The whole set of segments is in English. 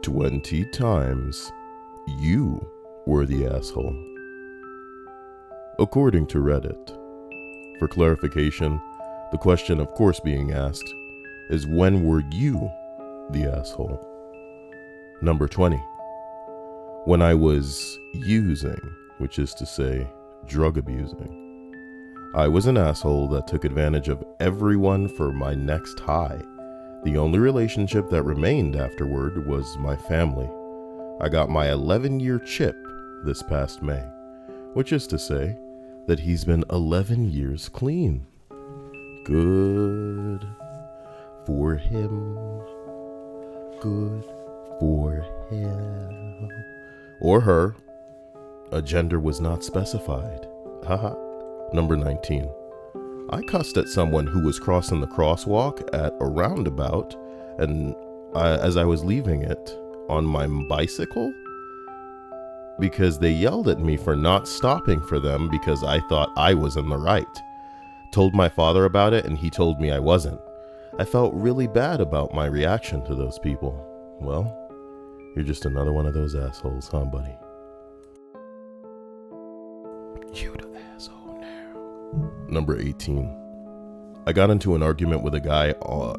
20 times you were the asshole. According to Reddit. For clarification, the question of course being asked is, when were you the asshole? Number 20. When I was using, which is to say, drug abusing. I was an asshole that took advantage of everyone for my next high. The only relationship that remained afterward was my family. I got my 11-year chip this past May, which is to say that he's been 11 years clean. Good for him. Good for him. Or her. A gender was not specified. Haha. Number 19. I cussed at someone who was crossing the crosswalk at a roundabout, and as I was leaving it on my bicycle, because they yelled at me for not stopping for them because I thought I was in the right. Told my father about it and he told me I wasn't. I felt really bad about my reaction to those people. Well, you're just another one of those assholes, huh, buddy? You the asshole now. Number 18. I got into an argument with a guy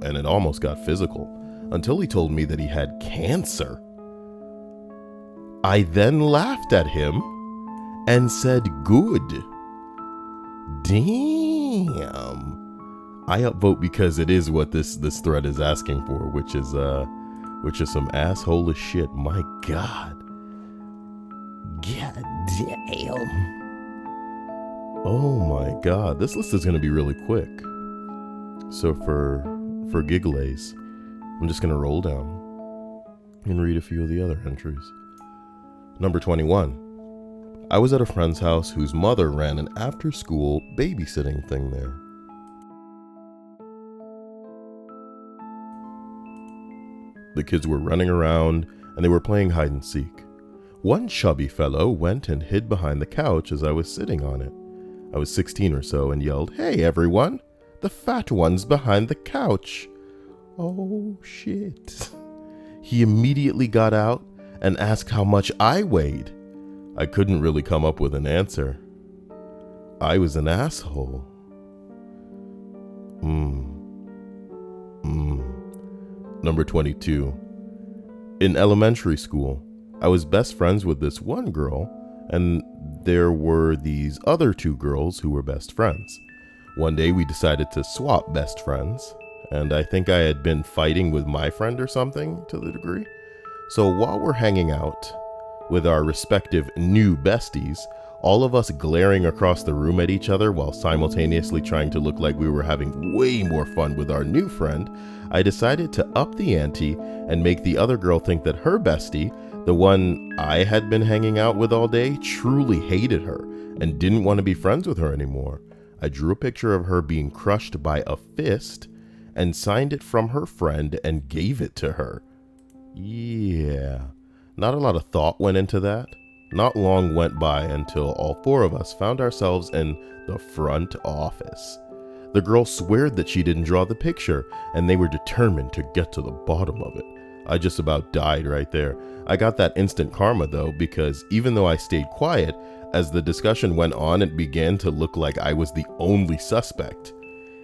and it almost got physical until he told me that he had cancer. I then laughed at him and said, good. Damn. I upvote because it is what this thread is asking for, which is some asshole shit. My God. God damn. Oh my God. This list is going to be really quick. So for giggles, I'm just going to roll down and read a few of the other entries. Number 21. I was at a friend's house whose mother ran an after-school babysitting thing there. The kids were running around and they were playing hide and seek. One chubby fellow went and hid behind the couch as I was sitting on it. I was 16 or so and yelled, "Hey everyone, the fat one's behind the couch." Oh shit. He immediately got out and asked how much I weighed. I couldn't really come up with an answer. I was an asshole. Number 22. In elementary school, I was best friends with this one girl, and there were these other two girls who were best friends. One day we decided to swap best friends, and I think I had been fighting with my friend or something to the degree. So while we're hanging out with our respective new besties, all of us glaring across the room at each other while simultaneously trying to look like we were having way more fun with our new friend, I decided to up the ante and make the other girl think that her bestie, the one I had been hanging out with all day, truly hated her and didn't want to be friends with her anymore. I drew a picture of her being crushed by a fist and signed it from her friend and gave it to her. Yeah, not a lot of thought went into that. Not long went by until all four of us found ourselves in the front office. The girl swore that she didn't draw the picture, and they were determined to get to the bottom of it. I just about died right there. I got that instant karma though, because even though I stayed quiet, as the discussion went on, it began to look like I was the only suspect,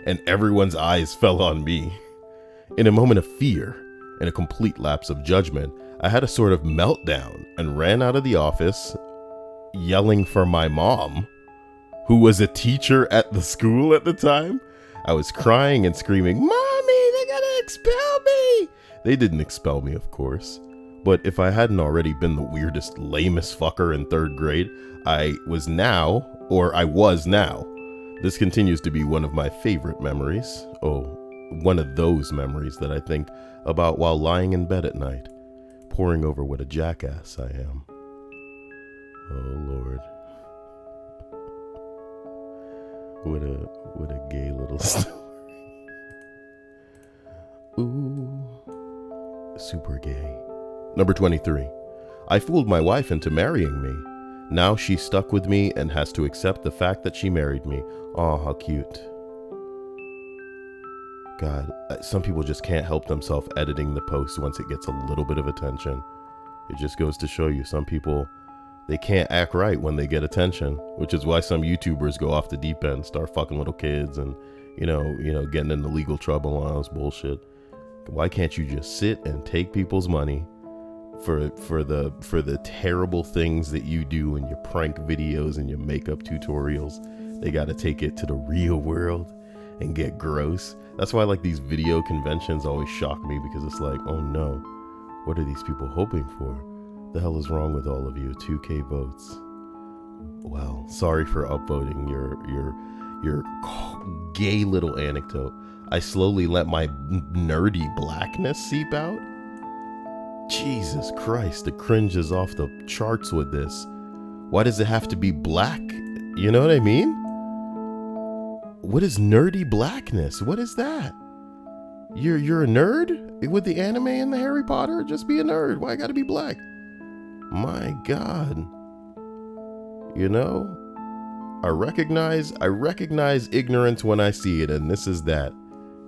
and everyone's eyes fell on me. In a moment of fear, in a complete lapse of judgment, I had a sort of meltdown and ran out of the office yelling for my mom, who was a teacher at the school at the time. I was crying and screaming, "Mommy, they're gonna expel me!" They didn't expel me, of course. But if I hadn't already been the weirdest, lamest fucker in 3rd grade, I was now. This continues to be one of my favorite memories. Oh, one of those memories that I think about while lying in bed at night, poring over what a jackass I am. Oh Lord. What a gay little story. Ooh, super gay. Number 23. I fooled my wife into marrying me. Now she's stuck with me and has to accept the fact that she married me. Aw, how cute. God, some people just can't help themselves editing the post once it gets a little bit of attention. It just goes to show you some people, they can't act right when they get attention, which is why some YouTubers go off the deep end, start fucking little kids and, getting into legal trouble and all this bullshit. Why can't you just sit and take people's money for the terrible things that you do in your prank videos and your makeup tutorials? They got to take it to the real world and get gross. That's why like these video conventions always shock me, because it's like, oh no, what are these people hoping for? The hell is wrong with all of you? 2K votes. Well, sorry for upvoting your gay little anecdote. I slowly let my nerdy blackness seep out. Jesus Christ, the cringe is off the charts with this. Why does it have to be black? You know what I mean? What is nerdy blackness? What is that? You're a nerd with the anime and the Harry Potter? Just be a nerd. Why gotta be black? My God. I recognize ignorance when I see it, and this is that.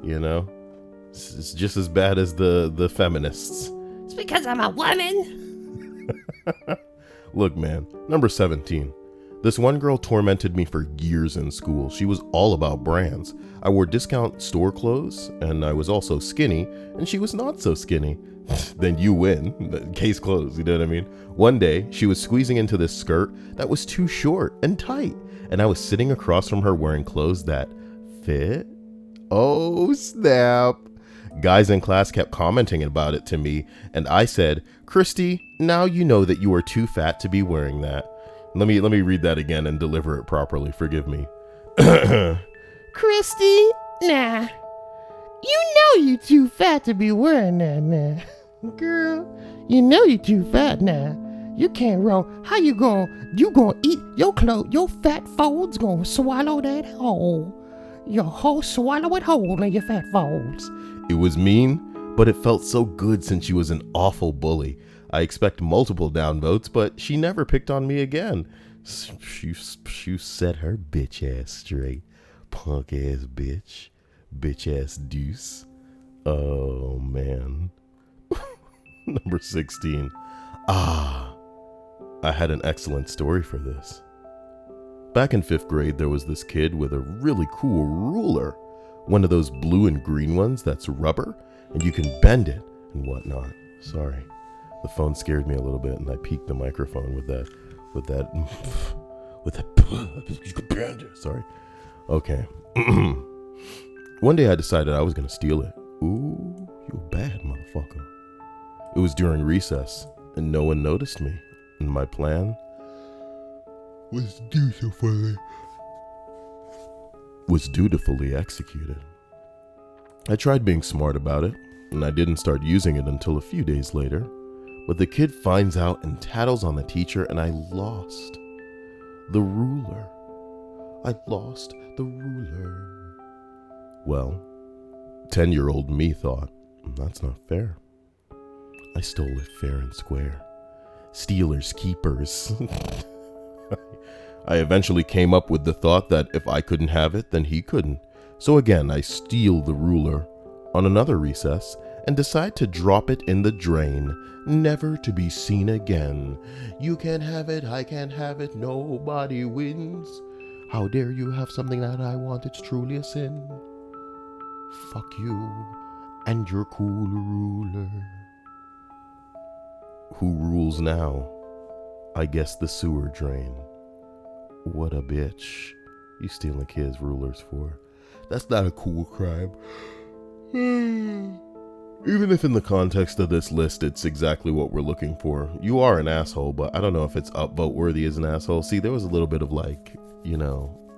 It's just as bad as the feminists. It's because I'm a woman. Look, man, number 17. This one girl tormented me for years in school. She was all about brands. I wore discount store clothes, and I was also skinny, and she was not so skinny. Then you win. Case closed, you know what I mean? One day, she was squeezing into this skirt that was too short and tight, and I was sitting across from her wearing clothes that fit. Oh, snap. Guys in class kept commenting about it to me, and I said, Christy, now you know that you are too fat to be wearing that. Let me read that again and deliver it properly. Forgive me. Christy, nah. You know you too fat to be wearing that now. Girl, you know you too fat now. You can't roll. How you gonna eat your clothes? Your fat folds gonna swallow that whole. Your whole swallow it whole in your fat folds. It was mean, but it felt so good since she was an awful bully. I expect multiple downvotes, but she never picked on me again. She set her bitch ass straight. Punk ass bitch. Bitch ass deuce. Oh, man. Number 16. I had an excellent story for this. Back in 5th grade, there was this kid with a really cool ruler. One of those blue and green ones that's rubber, and you can bend it and whatnot. Sorry. The phone scared me a little bit, and I peaked the microphone with that. You could bend it. Sorry. Okay. One day I decided I was going to steal it. Ooh, you a bad motherfucker. It was during recess, and no one noticed me. And my plan was dutifully executed. I tried being smart about it, and I didn't start using it until a few days later. But the kid finds out and tattles on the teacher, and I lost the ruler. I lost the ruler. Well, 10-year-old me thought, that's not fair. I stole it fair and square. Stealers, keepers. I eventually came up with the thought that if I couldn't have it, then he couldn't. So again, I steal the ruler on another recess and decide to drop it in the drain, never to be seen again. You can't have it, I can't have it, nobody wins. How dare you have something that I want, it's truly a sin. Fuck you and your cool ruler. Who rules now? I guess the sewer drain. What a bitch. You stealing kids' rulers for? That's not a cool crime. Even if in the context of this list, it's exactly what we're looking for. You are an asshole, but I don't know if it's upvote worthy as an asshole. See, there was a little bit of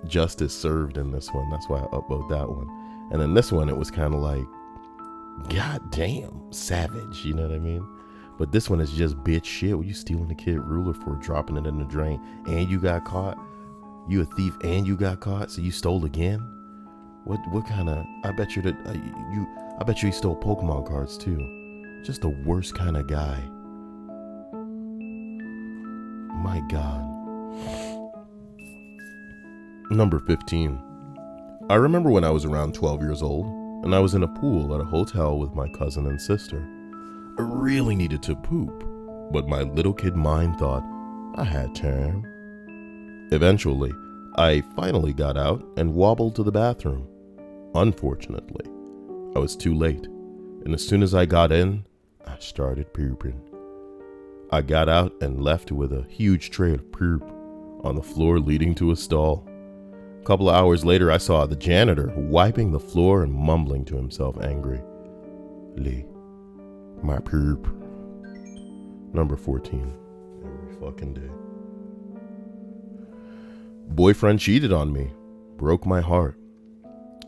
justice served in this one. That's why I upvote that one. And then this one, it was kind of like, God damn, savage. You know what I mean? But this one is just bitch shit. What you stealing a kid ruler for, dropping it in the drain, and you got caught? You a thief and you got caught, so you stole again? What kind of? I bet you he stole Pokemon cards too. Just the worst kind of guy. My God. Number 15. I remember when I was around 12 years old. and I was in a pool at a hotel with my cousin and sister. I really needed to poop, but my little kid mind thought I had time. Eventually, I finally got out and wobbled to the bathroom. Unfortunately, I was too late, and as soon as I got in, I started pooping. I got out and left with a huge tray of poop on the floor leading to a stall. A couple of hours later, I saw the janitor wiping the floor and mumbling to himself angry. Lee, my poop. Number 14. Every fucking day. Boyfriend cheated on me. Broke my heart.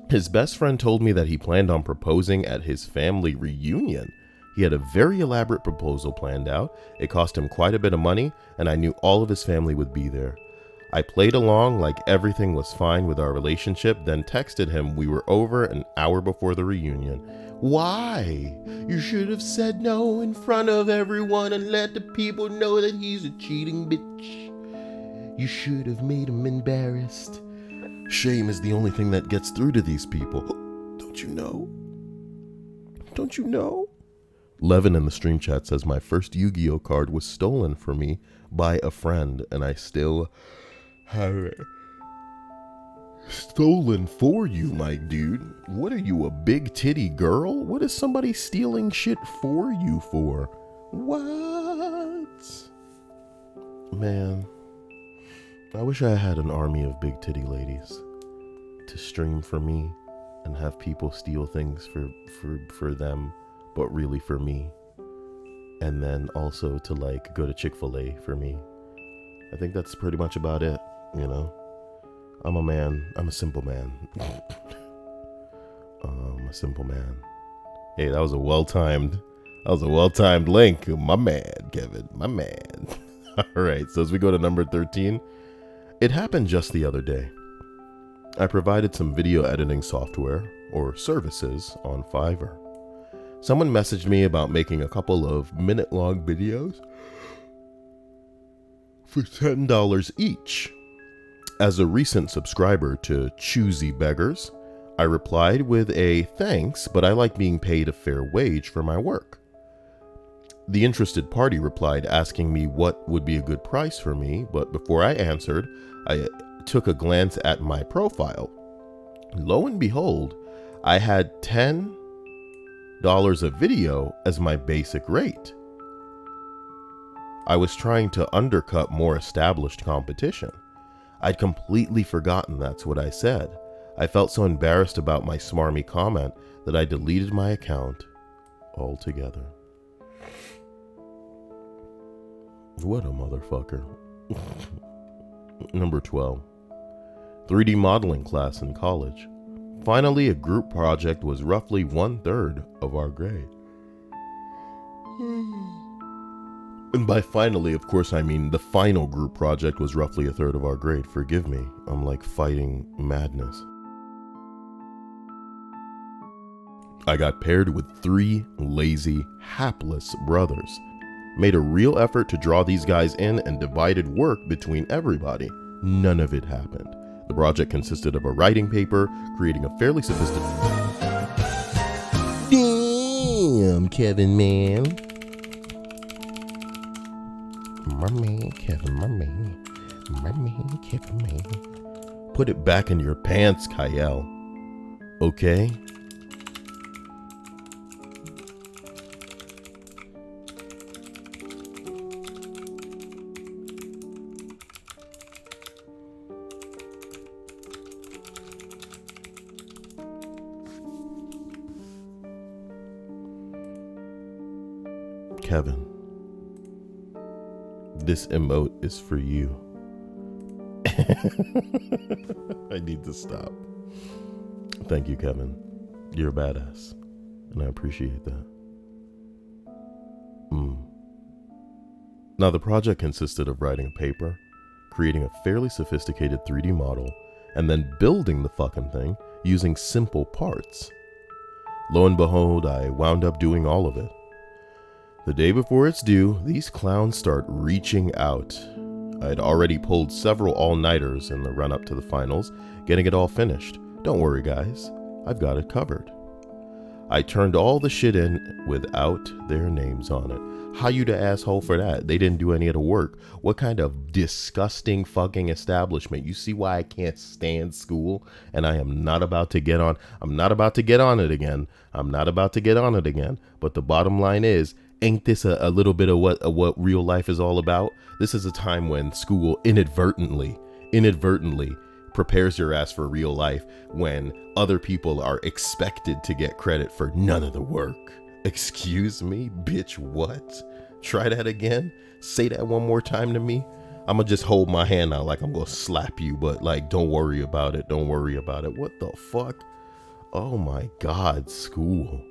His best friend told me that he planned on proposing at his family reunion. He had a very elaborate proposal planned out. It cost him quite a bit of money, and I knew all of his family would be there. I played along like everything was fine with our relationship, then texted him we were over an hour before the reunion. Why? You should have said no in front of everyone and let the people know that he's a cheating bitch. You should have made him embarrassed. Shame is the only thing that gets through to these people. Don't you know? Don't you know? Levin in the stream chat says my first Yu-Gi-Oh card was stolen for me by a friend, and I still have it. Stolen for you, my dude? What are you, a big titty girl? What is somebody stealing shit for you for? What? Man, I wish I had an army of big titty ladies to stream for me and have people steal things for them, but really for me. And then also to like go to Chick-fil-A for me. I think that's pretty much about it, you know? I'm a man. I'm a simple man. I'm a simple man. Hey, that was a well-timed link. My man, Kevin. My man. All right, so as we go to number 13, it happened just the other day. I provided some video editing software or services on Fiverr. Someone messaged me about making a couple of minute-long videos for $10 each. As a recent subscriber to Choosy Beggars, I replied with a thanks, but I like being paid a fair wage for my work. The interested party replied asking me what would be a good price for me, but before I answered, I took a glance at my profile. Lo and behold, I had $10 a video as my basic rate. I was trying to undercut more established competition. I'd completely forgotten that's what I said. I felt so embarrassed about my smarmy comment that I deleted my account altogether. What a motherfucker. Number 12. 3D modeling class in college. Finally, a group project was roughly 1/3 of our grade. And by finally, of course, I mean the final group project was roughly 1/3 of our grade. Forgive me, I'm like fighting madness. I got paired with 3 lazy, hapless brothers. Made a real effort to draw these guys in and divided work between everybody. None of it happened. The project consisted of a writing paper, creating a fairly sophisticated... Damn, Kevin, man. My man, Kevin, my man. My man, Kevin, man. Put it back in your pants, Kyle. Okay? Kevin, this emote is for you. I need to stop. Thank you, Kevin. You're a badass, and I appreciate that. Now, the project consisted of writing a paper, creating a fairly sophisticated 3D model, and then building the fucking thing using simple parts. Lo and behold, I wound up doing all of it. The day before it's due, these clowns start reaching out. I had already pulled several all-nighters in the run-up to the finals, getting it all finished. Don't worry, guys. I've got it covered. I turned all the shit in without their names on it. How you the asshole for that? They didn't do any of the work. What kind of disgusting fucking establishment? You see why I can't stand school? And I am not about to get on. I'm not about to get on it again. I'm not about to get on it again. But the bottom line is, ain't this a little bit of what real life is all about? This is a time when school inadvertently prepares your ass for real life, when other people are expected to get credit for none of the work. Excuse me, bitch, what? Try that again? Say that one more time to me? I'm gonna just hold my hand out like I'm gonna slap you, but like, don't worry about it. Don't worry about it. What the fuck? Oh my God, school.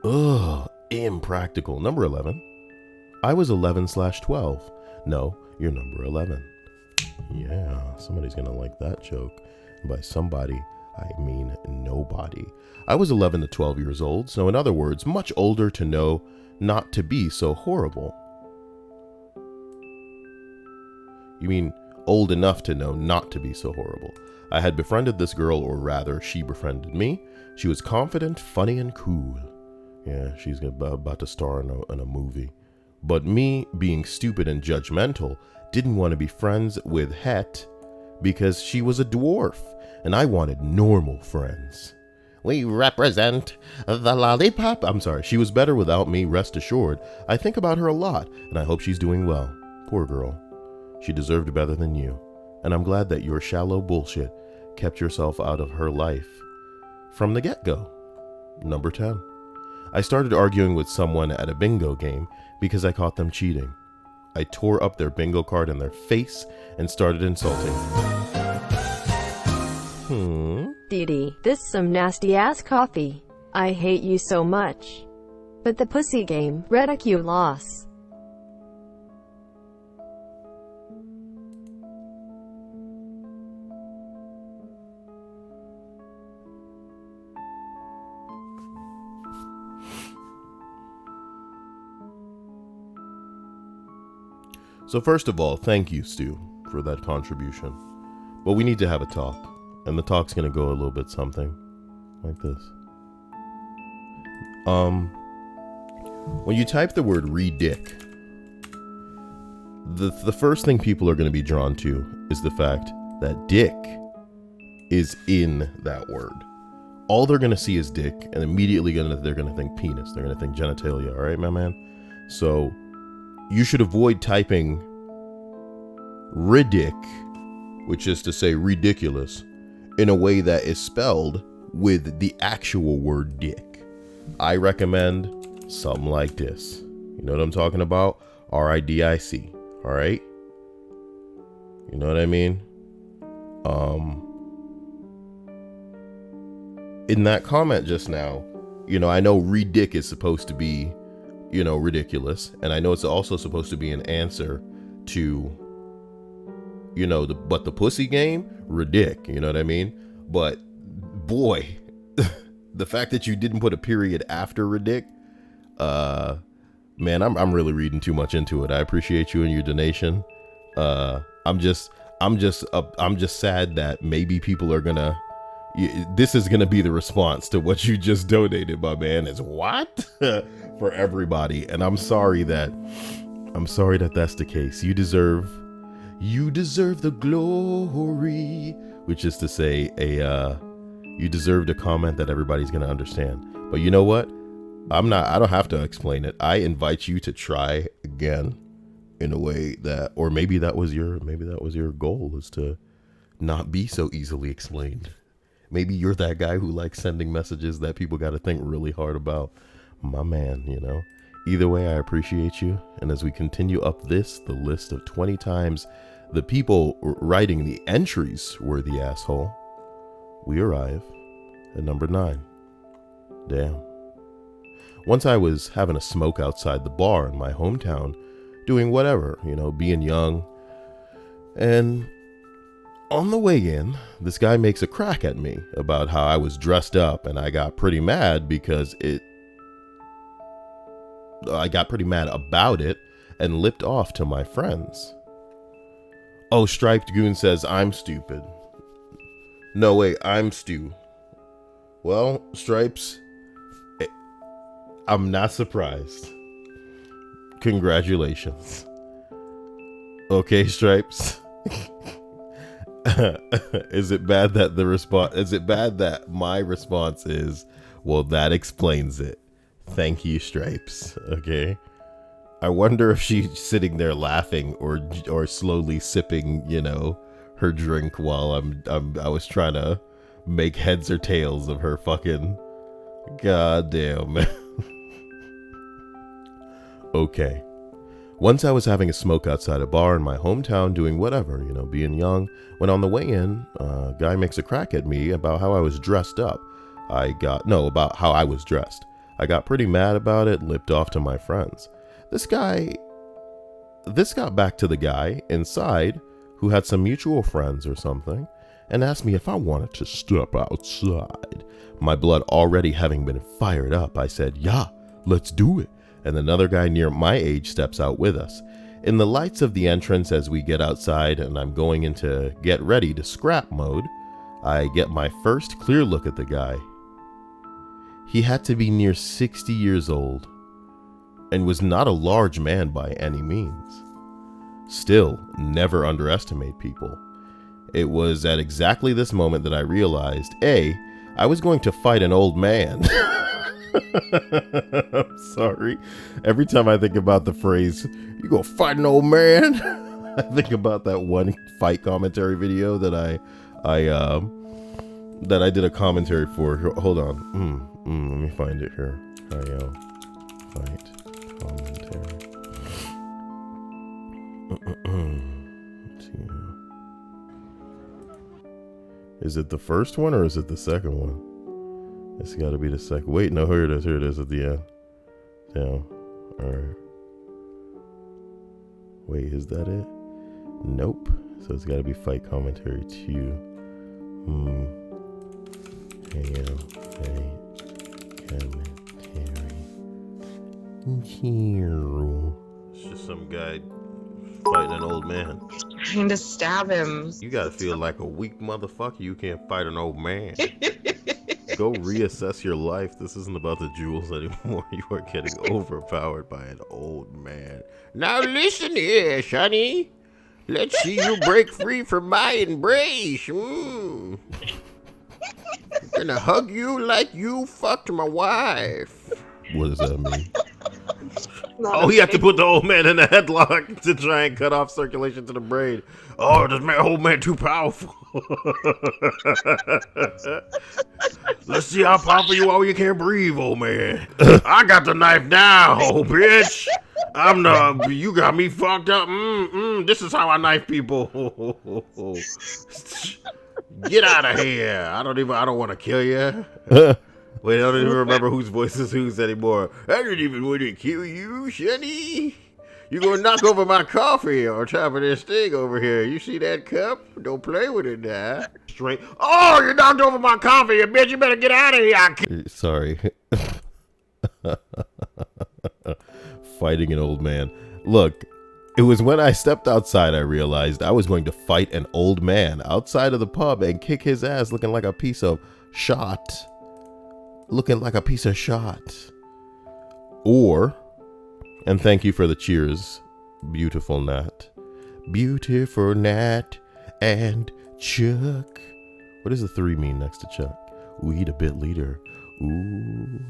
Ugh, impractical. Number 11. I was 11/12. No, you're number 11. Yeah, somebody's gonna like that joke. By somebody, I mean nobody. I was 11 to 12 years old, so in other words, much older to know not to be so horrible. You mean old enough to know not to be so horrible. I had befriended this girl, or rather, she befriended me. She was confident, funny, and cool. Yeah, she's about to star in a movie. But me, being stupid and judgmental, didn't want to be friends with Het because she was a dwarf, and I wanted normal friends. We represent the lollipop. I'm sorry, she was better without me, rest assured. I think about her a lot, and I hope she's doing well. Poor girl. She deserved better than you, and I'm glad that your shallow bullshit kept yourself out of her life from the get-go. Number 10. I started arguing with someone at a bingo game because I caught them cheating. I tore up their bingo card in their face and started insulting. Dee, this some nasty ass coffee. I hate you so much. But the pussy game, ridicule loss. So first of all, thank you, Stu, for that contribution. But we need to have a talk. And the talk's going to go a little bit something like this. When you type the word "redick," the first thing people are going to be drawn to is the fact that dick is in that word. All they're going to see is dick, and immediately they're going to think penis. They're going to think genitalia. All right, my man? So you should avoid typing "ridic," which is to say ridiculous, in a way that is spelled with the actual word dick. I recommend something like this. You know what I'm talking about? RIDIC. All right? You know what I mean? In that comment just now, you know, I know ridic is supposed to be, you know, ridiculous. And I know it's also supposed to be an answer to, you know, but the pussy game, ridic, you know what I mean? But boy, the fact that you didn't put a period after ridic, man, I'm really reading too much into it. I appreciate you and your donation. I'm just sad that maybe people are gonna, this is gonna be the response to what you just donated, my man, is what? For everybody. And I'm sorry that that's the case. You deserve the glory, which is to say you deserved a comment that everybody's going to understand. But you know what? I don't have to explain it. I invite you to try again in a way that, or maybe that was your goal, is to not be so easily explained. Maybe you're that guy who likes sending messages that people got to think really hard about. My man, you know. Either way, I appreciate you. And as we continue up the list of 20 times the people writing the entries were the asshole, we arrive at number 9. Damn. Once I was having a smoke outside the bar in my hometown, doing whatever, you know, being young. And on the way in, this guy makes a crack at me about how I was dressed up, and I got pretty mad about it and lipped off to my friends. Oh, Striped Goon says I'm stupid. No, wait, I'm Stu. Well, Stripes, I'm not surprised. Congratulations. Okay, Stripes. Is it bad that my response is, well, that explains it. Thank you, Stripes. Okay. I wonder if she's sitting there laughing or slowly sipping, her drink while I was trying to make heads or tails of her fucking goddamn. Okay. Once I was having a smoke outside a bar in my hometown doing whatever, being young, when on the way in, a guy makes a crack at me about how I was dressed up. About how I was dressed. I got pretty mad about it, lipped off to my friends. This got back to the guy inside who had some mutual friends or something and asked me if I wanted to step outside. My blood already having been fired up, I said, yeah, let's do it. And another guy near my age steps out with us. In the lights of the entrance as we get outside and I'm going into get ready to scrap mode, I get my first clear look at the guy. He had to be near 60 years old and was not a large man by any means. Still, never underestimate people. It was at exactly this moment that I realized, A, I was going to fight an old man. I'm sorry. Every time I think about the phrase, you gonna fight an old man? I think about that one fight commentary video that I did a commentary for. Hold on. Let me find it here. Fight commentary. Let's see. Is it the first one or is it the second one? It's got to be the second. Wait, no, here it is. Here it is at the end. Down. All right. Wait, is that it? Nope. So it's got to be fight commentary 2. Fight commentary. Here. It's just some guy fighting an old man. Trying to stab him. You gotta feel like a weak motherfucker. You can't fight an old man. Go reassess your life. This isn't about the jewels anymore. You are getting overpowered by an old man. Now listen here, Sonny. Let's see you break free from my embrace. I'm gonna hug you like you fucked my wife. What does that mean? Oh, you have to put the old man in a headlock to try and cut off circulation to the brain. Oh, this old man too powerful. Let's see how powerful you are when you can't breathe, old man. I got the knife now, bitch. You got me fucked up. This is how I knife people. Get out of here. I don't want to kill you. Wait, I don't even remember whose voice is whose anymore. I didn't even want to kill you, Shani. You gonna knock over my coffee on top of this thing over here. You see that cup? Don't play with it now. Straight. Oh, you knocked over my coffee, you bitch. You better get out of here. Sorry. Fighting an old man. Look, it was when I stepped outside I realized I was going to fight an old man outside of the pub and kick his ass looking like a piece of shot. And thank you for the cheers, beautiful Nat. Beautiful Nat and Chuck. What does the 3 mean next to Chuck? We the bit leader. Ooh.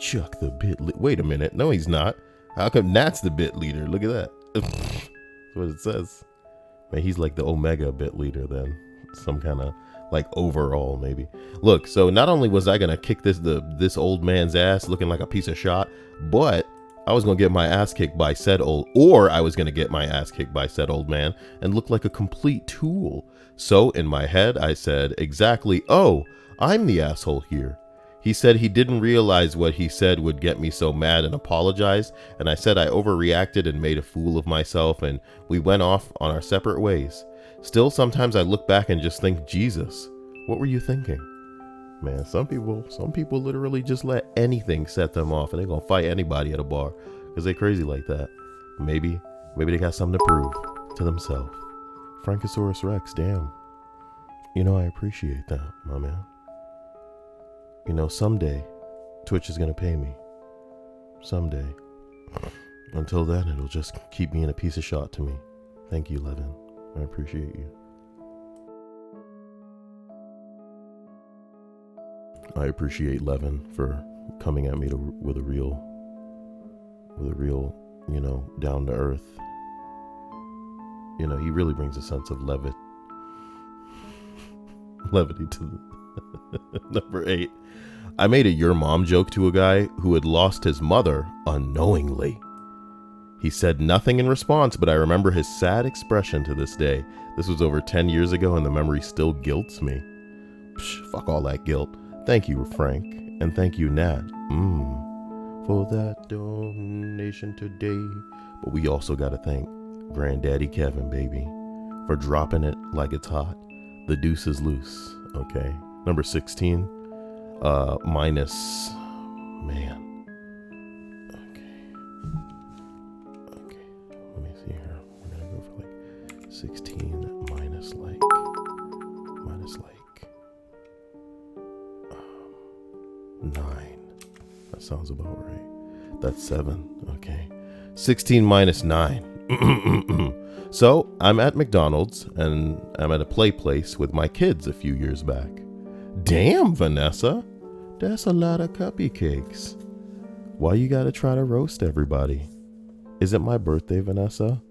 Chuck the bit leader. Wait a minute. No, he's not. How come Nat's the bit leader? Look at that. That's what it says. Man, he's like the Omega bit leader then. Some kind of like overall maybe. Look, so not only was I gonna kick this old man's ass looking like a piece of shot, but I was gonna get my ass kicked by said old man and look like a complete tool. So in my head I said exactly, oh, I'm the asshole here. He said he didn't realize what he said would get me so mad and apologized, and I said I overreacted and made a fool of myself, and we went off on our separate ways. Still, sometimes I look back and just think, Jesus, what were you thinking? Man, some people literally just let anything set them off and they're gonna fight anybody at a bar because they're crazy like that. Maybe they got something to prove to themselves. Frankosaurus Rex, damn. I appreciate that, my man. Someday Twitch is gonna pay me someday. Until then, it'll just keep being a piece of shot to me. Thank you, Levin. I appreciate you. I appreciate Levin for coming at me with a real, down to earth. He really brings a sense of levity to the number 8. I made a your mom joke to a guy who had lost his mother unknowingly. He said nothing in response, but I remember his sad expression to this day. This was over 10 years ago, and the memory still guilts me. Psh, fuck all that guilt. Thank you, Frank, and thank you, Nat, for that donation today. But we also gotta thank Granddaddy Kevin, baby, for dropping it like it's hot. The deuce is loose, okay? Number 16, minus, man. Okay, let me see here. We're gonna go for like 16 minus like 9. That sounds about right. That's 7, okay. 16 minus 9. So I'm at McDonald's and I'm at a play place with my kids a few years back. Damn, Vanessa, that's a lot of cupcakes. Why you gotta try to roast everybody? Is it my birthday, Vanessa?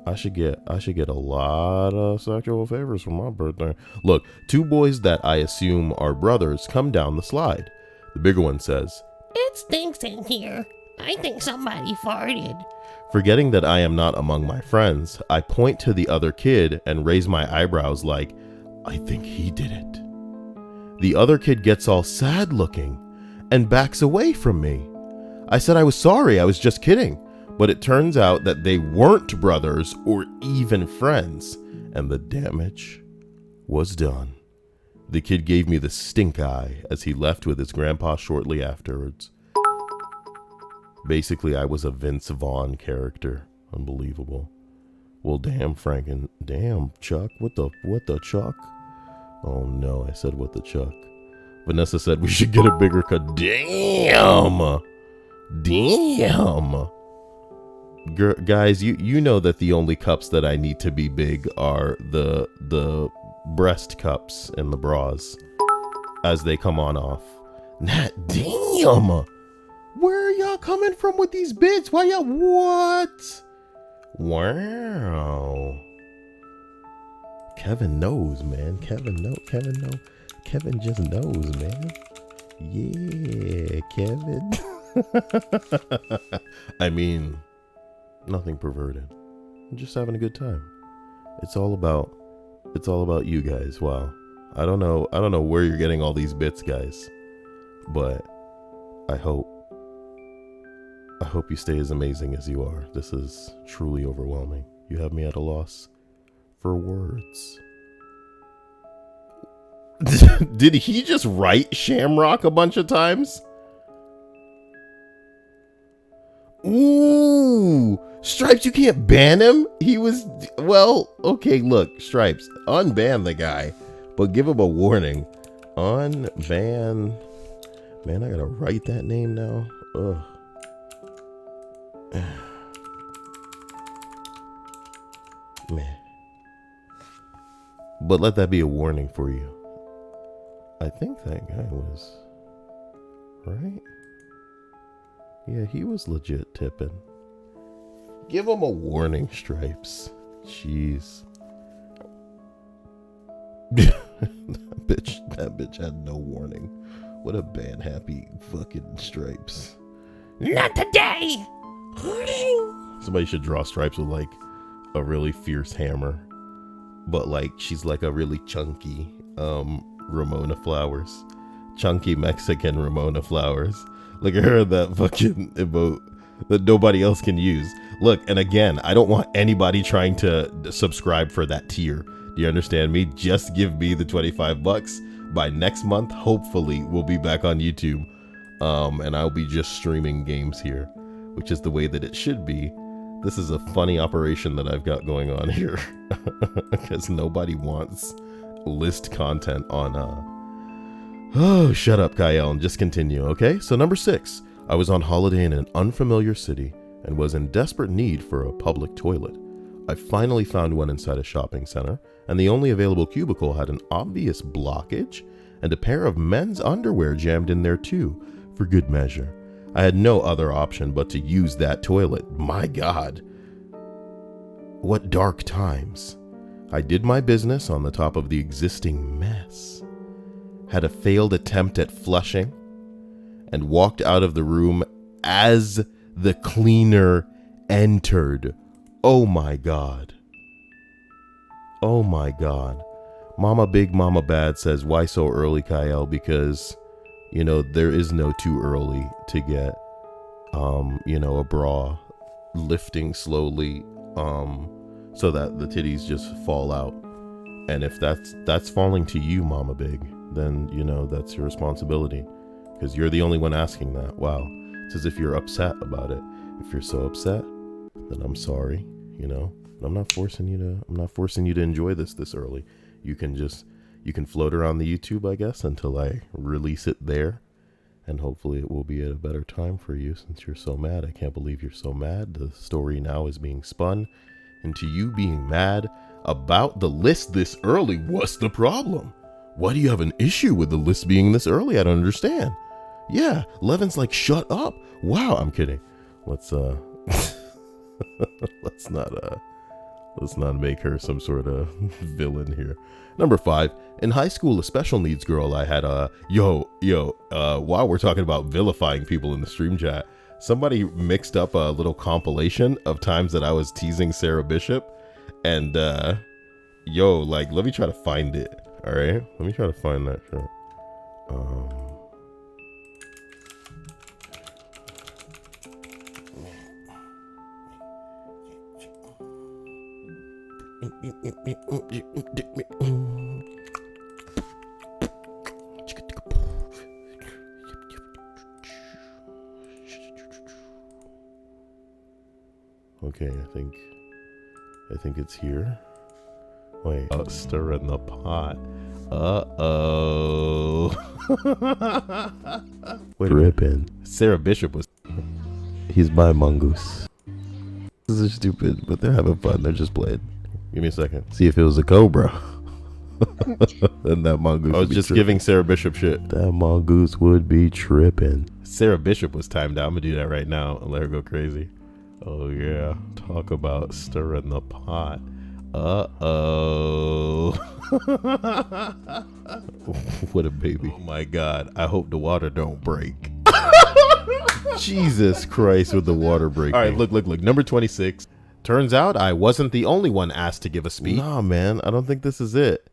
I should get a lot of sexual favors for my birthday. Look, 2 boys that I assume are brothers come down the slide. The bigger one says, It stinks in here. I think somebody farted. Forgetting that I am not among my friends, I point to the other kid and raise my eyebrows like, I think he did it. The other kid gets all sad looking and backs away from me. I said I was sorry, I was just kidding. But it turns out that they weren't brothers or even friends, and the damage was done. The kid gave me the stink eye as he left with his grandpa shortly afterwards. Basically, I was a Vince Vaughn character. Unbelievable. Well, damn, Frank, and damn, Chuck. What the Chuck? Oh no, I said what the Chuck. Vanessa said we should get a bigger cut. Damn! Guys, you know that the only cups that I need to be big are the breast cups and the bras as they come on off. Nat, damn! Where are y'all coming from with these bits? Why y'all what? Wow. Kevin knows, man. Kevin just knows, man. Yeah, Kevin. I mean, nothing perverted. I'm just having a good time. It's all about you guys. Wow. I don't know where you're getting all these bits, guys. But I hope you stay as amazing as you are. This is truly overwhelming. You have me at a loss for words. Did he just write Shamrock a bunch of times? Ooh, Stripes, you can't ban him. Okay, look, Stripes, unban the guy, but give him a warning. Unban. Man, I gotta write that name now. Ugh. Man. But let that be a warning for you. I think that guy was right. Yeah, he was legit tipping. Give him a warning, Stripes. Jeez. That bitch had no warning. What a bad happy fucking Stripes. Not today! Somebody should draw Stripes with like a really fierce hammer. But like she's like a really chunky Ramona Flowers. Chunky Mexican Ramona Flowers. Look at her, that fucking emote that nobody else can use. Look, and again, I don't want anybody trying to subscribe for that tier. Do you understand me? Just give me the $25. By next month, hopefully, we'll be back on YouTube. And I'll be just streaming games here, which is the way that it should be. This is a funny operation that I've got going on here. Because nobody wants list content on... Oh, shut up, Kyle, and just continue, okay? So number 6. I was on holiday in an unfamiliar city and was in desperate need for a public toilet. I finally found one inside a shopping center, and the only available cubicle had an obvious blockage and a pair of men's underwear jammed in there too, for good measure. I had no other option but to use that toilet. My God. What dark times. I did my business on the top of the existing mess, had a failed attempt at flushing, and walked out of the room as the cleaner entered. Oh my God. Oh my God. Mama Big Mama Bad says, why so early, Kyle? Because, there is no too early to get, a bra lifting slowly, so that the titties just fall out. And if that's falling to you, Mama Big, then, that's your responsibility, because you're the only one asking that. Wow. It's as if you're upset about it. If you're so upset, then I'm sorry, I'm not forcing you to enjoy this early. You can float around the YouTube, I guess, until I release it there, and hopefully it will be at a better time for you, since you're so mad. I can't believe you're so mad. The story now is being spun into you being mad about the list this early. What's the problem? Why do you have an issue with the list being this early? I don't understand. Yeah, Levin's like, shut up. Wow, I'm kidding. Let's let's not make her some sort of villain here. Number 5, in high school, a special needs girl I had, while we're talking about vilifying people in the stream chat, somebody mixed up a little compilation of times that I was teasing Sarah Bishop, and let me try to find it. All right, let me try to find that shit. Okay, I think it's here. Wait, stir in the pot. Uh-oh. Wait, Rippin'. Sarah Bishop was... He's by Mongoose. This is stupid, but they're having fun. They're just playing. Give me a second. See if it was a cobra. Then that mongoose. I was just giving Sarah Bishop shit. That mongoose would be tripping. Sarah Bishop was timed out. I'm gonna do that right now and let her go crazy. Oh yeah, talk about stirring the pot. Uh-oh. What a baby. Oh my God. I hope the water don't break. Jesus Christ with the water breaking. All right, look. Number 26. Turns out I wasn't the only one asked to give a speech. Nah, man, I don't think this is it.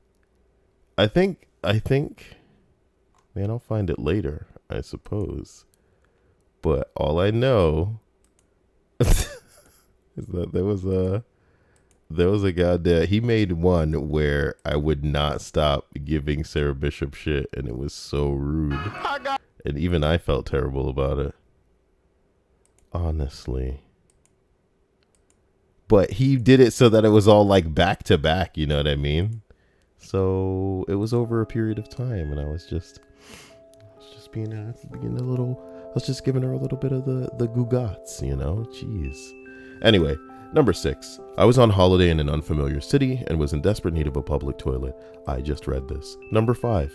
I think, man, I'll find it later, I suppose. But all I know is that there was a guy there. He made one where I would not stop giving Sarah Bishop shit, and it was so rude. And even I felt terrible about it. Honestly. But he did it so that it was all like back to back, you know what I mean? So it was over a period of time, and I was just being a little, I was just giving her a little bit of the gugats, Jeez. Anyway, number 6. I was on holiday in an unfamiliar city and was in desperate need of a public toilet. I just read this. Number 5.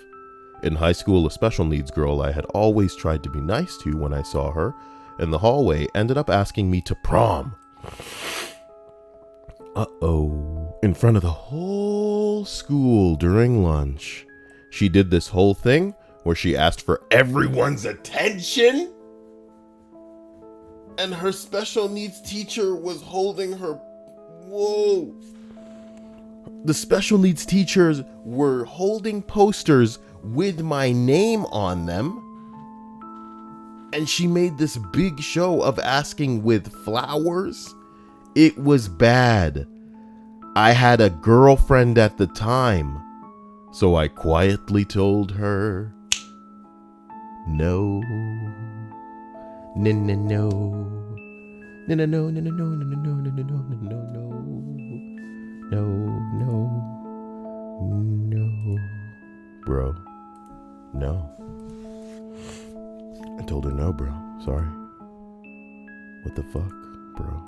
In high school, a special needs girl I had always tried to be nice to when I saw her in the hallway ended up asking me to prom. Uh-oh. In front of the whole school during lunch. She did this whole thing where she asked for everyone's attention, and her special needs teacher was holding her. Whoa. The special needs teachers were holding posters with my name on them, and she made this big show of asking with flowers. It was bad. I had a girlfriend at the time, so I quietly told her, no, no, no, no, no, no, no, no, no, no, no, no, no, no, no, no, bro, no. I told her no, bro. Sorry. What the fuck, bro?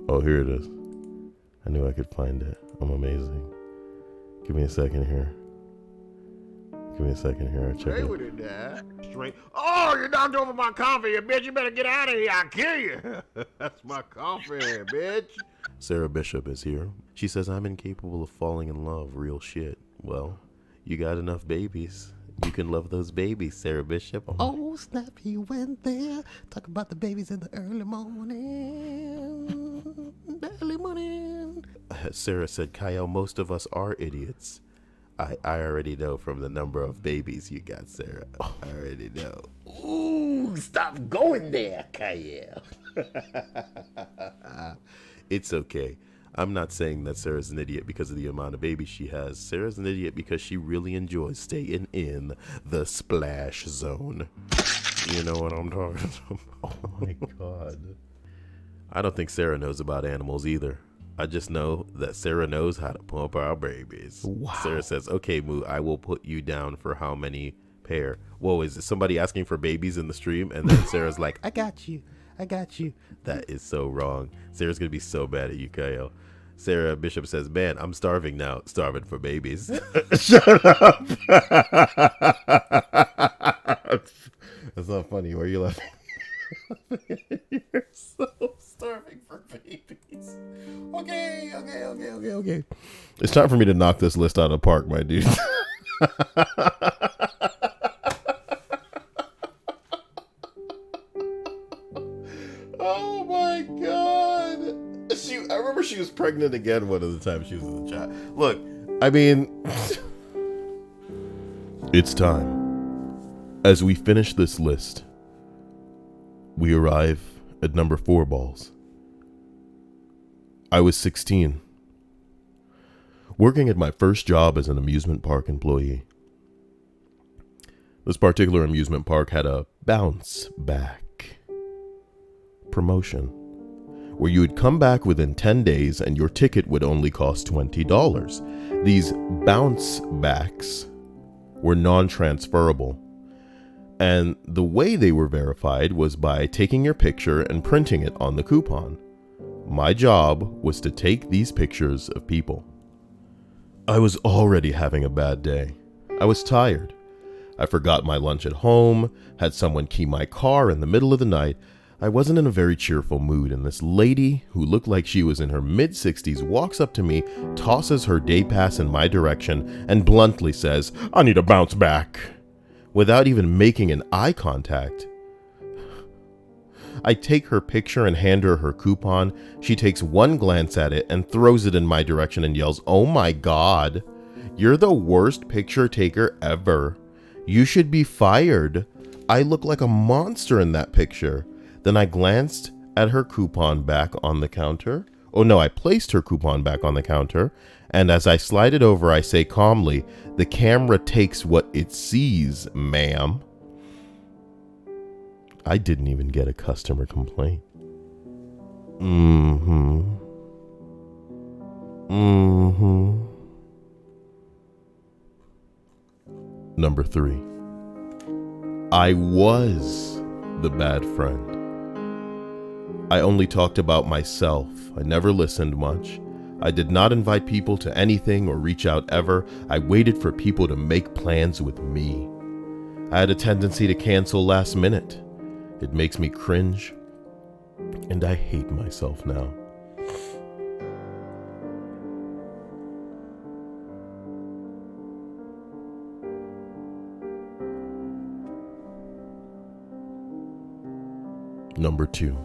Oh, here it is. I knew I could find it. I'm amazing. Give me a second here. I'll check Hey it. with it, Dad. Straight. Oh, you knocked over my coffee, you bitch. You better get out of here. I'll kill you. That's my coffee, bitch. Sarah Bishop is here. She says, I'm incapable of falling in love. Real shit. Well, you got enough babies. You can love those babies, Sarah Bishop. Oh, snap, he went there. Talk about the babies in the early morning. The early morning. Sarah said, Kyle, most of us are idiots. I already know from the number of babies you got, Sarah. I already know. Ooh, stop going there, Kyle. It's okay. I'm not saying that Sarah's an idiot because of the amount of babies she has. Sarah's an idiot because she really enjoys staying in the splash zone. You know what I'm talking about? Oh my God. I don't think Sarah knows about animals either. I just know that Sarah knows how to pump our babies. Wow. Sarah says, okay, Moo, I will put you down for how many pair. Whoa, is it somebody asking for babies in the stream? And then Sarah's like, I got you. That is so wrong. Sarah's going to be so bad at you, Kyle. Sarah Bishop says, man, I'm starving now. Starving for babies. Shut up. That's not funny. Why are you laughing? You're so starving for babies. Okay. It's time for me to knock this list out of the park, my dude. Oh my God. I remember she was pregnant again one of the times she was in the chat. Look, I mean, it's time. As we finish this list, we arrive at number 4 balls. I was 16, working at my first job as an amusement park employee. This particular amusement park had a bounce back promotion where you would come back within 10 days and your ticket would only cost $20. These bounce backs were non-transferable. And the way they were verified was by taking your picture and printing it on the coupon. My job was to take these pictures of people. I was already having a bad day. I was tired. I forgot my lunch at home, had someone key my car in the middle of the night. I wasn't in a very cheerful mood, and this lady, who looked like she was in her mid-60s, walks up to me, tosses her day pass in my direction, and bluntly says, I need a bounce back. Without even making an eye contact. I take her picture and hand her her coupon. She takes one glance at it and throws it in my direction and yells, oh my God, you're the worst picture taker ever. You should be fired. I look like a monster in that picture. Then I glanced at her coupon back on the counter. Oh no, I placed her coupon back on the counter. And as I slide it over, I say calmly, the camera takes what it sees, ma'am. I didn't even get a customer complaint. Number 3. I was the bad friend. I only talked about myself. I never listened much. I did not invite people to anything or reach out ever. I waited for people to make plans with me. I had a tendency to cancel last minute. It makes me cringe, and I hate myself now. Number 2.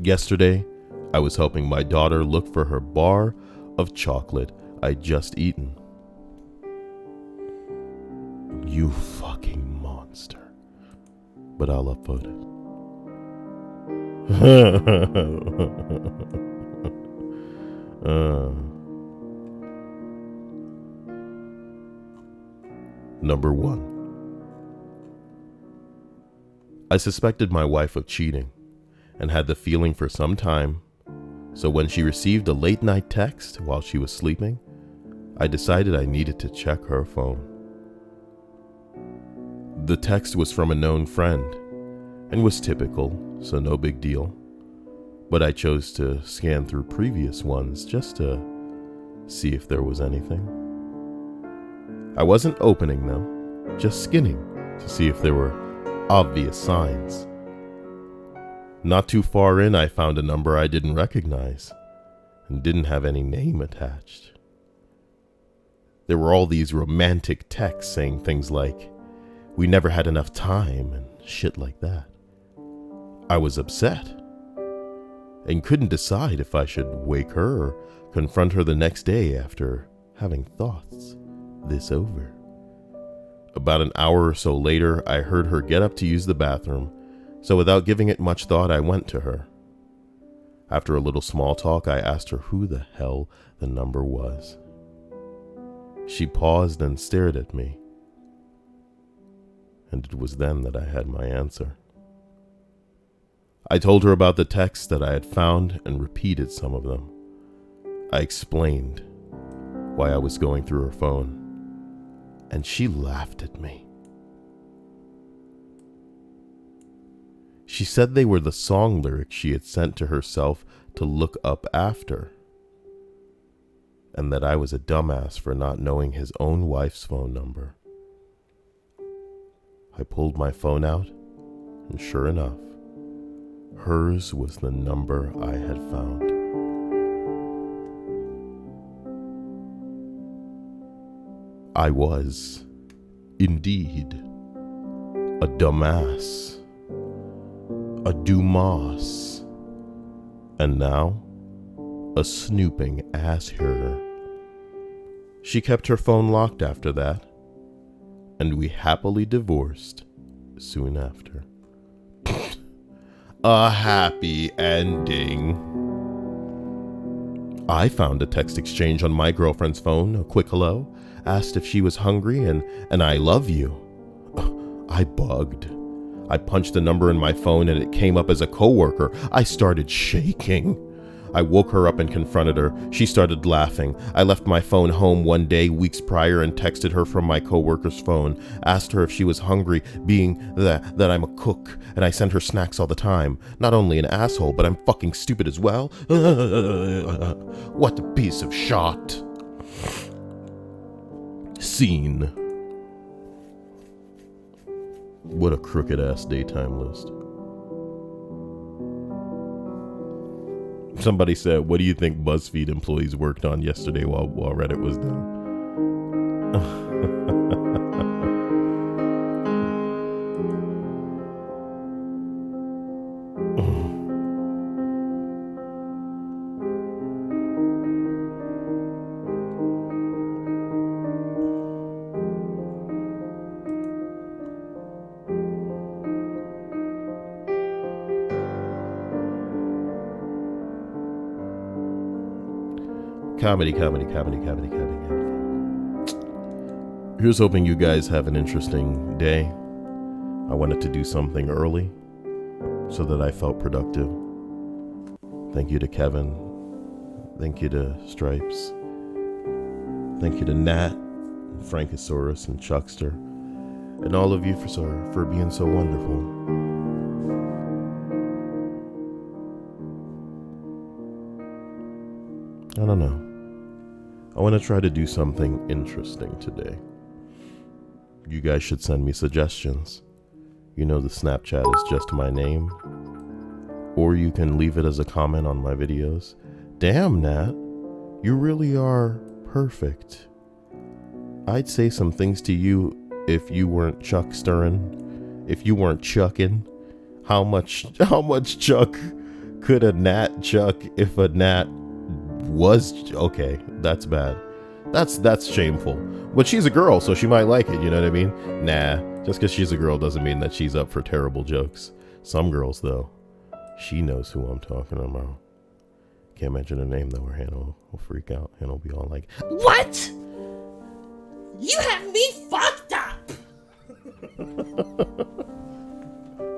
Yesterday, I was helping my daughter look for her bar of chocolate I'd just eaten. You fucking monster. But I'll upvote it. Number 1. I suspected my wife of cheating, and had the feeling for some time. So when she received a late night text while she was sleeping, I decided I needed to check her phone. The text was from a known friend and was typical, so no big deal. But I chose to scan through previous ones just to see if there was anything. I wasn't opening them, just skinning to see if there were obvious signs. Not too far in, I found a number I didn't recognize and didn't have any name attached. There were all these romantic texts saying things like, "We never had enough time," and shit like that. I was upset and couldn't decide if I should wake her or confront her the next day after having thoughts this over. About an hour or so later, I heard her get up to use the bathroom, so without giving it much thought, I went to her. After a little small talk, I asked her who the hell the number was. She paused and stared at me, and it was then that I had my answer. I told her about the texts that I had found and repeated some of them. I explained why I was going through her phone, and she laughed at me. She said they were the song lyrics she had sent to herself to look up after, and that I was a dumbass for not knowing his own wife's phone number. I pulled my phone out, and sure enough, hers was the number I had found. I was, indeed, a dumbass, a Dumas, and now a snooping ass-hairer. She kept her phone locked after that, and we happily divorced soon after. A happy ending. I found a text exchange on my girlfriend's phone, a quick hello, asked if she was hungry, and I love you. I bugged. I punched the number in my phone and it came up as a coworker. I started shaking. I woke her up and confronted her. She started laughing. I left my phone home one day weeks prior and texted her from my coworker's phone, asked her if she was hungry, being that I'm a cook and I send her snacks all the time. Not only an asshole, but I'm fucking stupid as well. What a piece of shot. Scene. What a crooked ass daytime list. Somebody said, "What do you think BuzzFeed employees worked on yesterday while Reddit was down?" Comedy. Here's hoping you guys have an interesting day. I wanted to do something early so that I felt productive. Thank you to Kevin. Thank you to Stripes. Thank you to Nat, Frankosaurus, and Chuckster, and all of you for being so wonderful. I don't know. I want to try to do something interesting today. You guys should send me suggestions. You know the Snapchat is just my name. Or you can leave it as a comment on my videos. Damn, Nat, you really are perfect. I'd say some things to you if you weren't chuckstering, if you weren't chucking. How much chuck could a gnat chuck if a gnat was okay? That's bad. That's shameful. But she's a girl, so she might like it, you know what I mean? Nah, just because she's a girl doesn't mean that she's up for terrible jokes. Some girls, though, she knows who I'm talking about. Can't mention her name, though, or Hannah will freak out. Hannah will be all like, What? You have me fucked up.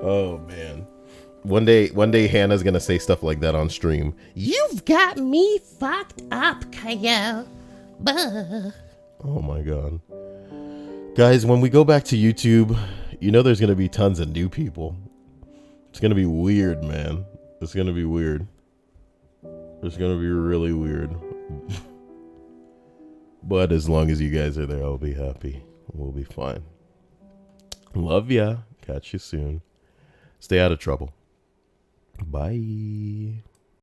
oh, man. one day Hannah's gonna say stuff like that on stream. You've got me fucked up, Kyle. Oh my god. Guys, when we go back to YouTube, you know there's gonna be tons of new people. It's gonna be weird, man. It's gonna be weird. It's gonna be really weird. But as long as you guys are there, I'll be happy. We'll be fine. Love ya. Catch you soon. Stay out of trouble. Bye.